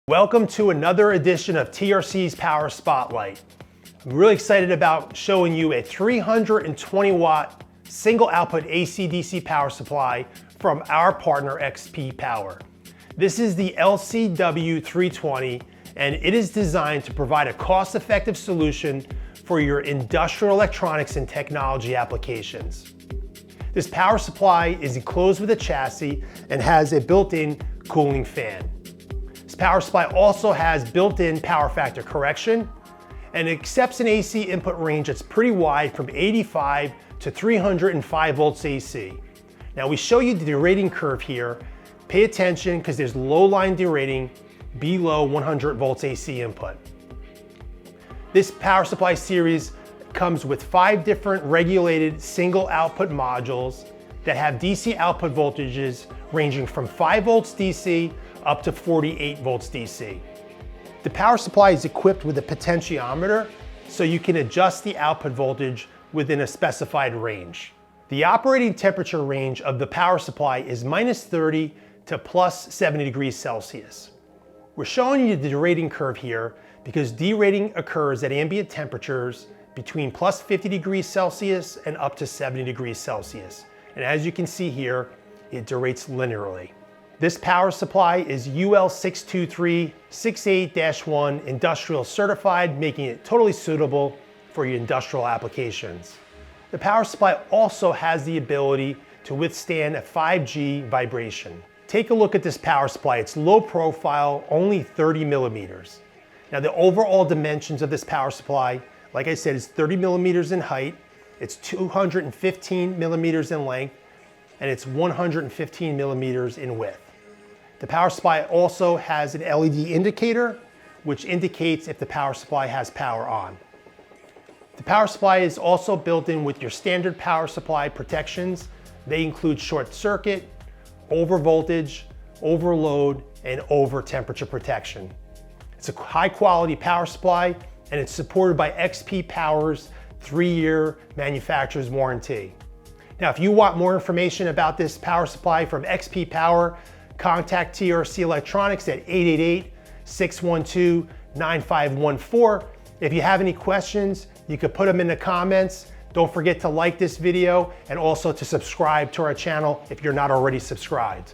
Welcome to another edition of TRC's Power Spotlight. I'm really excited about showing you a 320 watt single output AC/DC power supply from our partner XP Power. This is the LCW320 and it is designed to provide a cost-effective solution for your industrial electronics and technology applications. This power supply is enclosed with a chassis and has a built-in cooling fan. This power supply also has built-in power factor correction and it accepts an AC input range that's pretty wide from 85 to 305 volts AC. Now we show you the derating curve here. Pay attention because there's low line derating below 100 volts AC input. This power supply series comes with 5 different regulated single output modules that have DC output voltages ranging from 5 volts DC up to 48 volts DC. The power supply is equipped with a potentiometer so you can adjust the output voltage within a specified range. The operating temperature range of the power supply is -30 to +70 degrees Celsius. We're showing you the derating curve here because derating occurs at ambient temperatures between +50 degrees Celsius and up to 70 degrees Celsius. And as you can see here, it derates linearly. This power supply is UL 62368-1 industrial certified, making it totally suitable for your industrial applications. The power supply also has the ability to withstand a 5G vibration. Take a look at this power supply. It's low profile, only 30 millimeters. Now the overall dimensions of this power supply, like I said, is 30 millimeters in height, it's 215 millimeters in length, and it's 115 millimeters in width. The power supply also has an LED indicator, which indicates if the power supply has power on. The power supply is also built in with your standard power supply protections. They include short circuit, over voltage, overload, and over temperature protection. It's a high quality power supply and it's supported by XP Power's 3-year manufacturer's warranty. Now, if you want more information about this power supply from XP Power, contact TRC Electronics at 888-612-9514. If you have any questions, you could put them in the comments. Don't forget to like this video and also to subscribe to our channel if you're not already subscribed.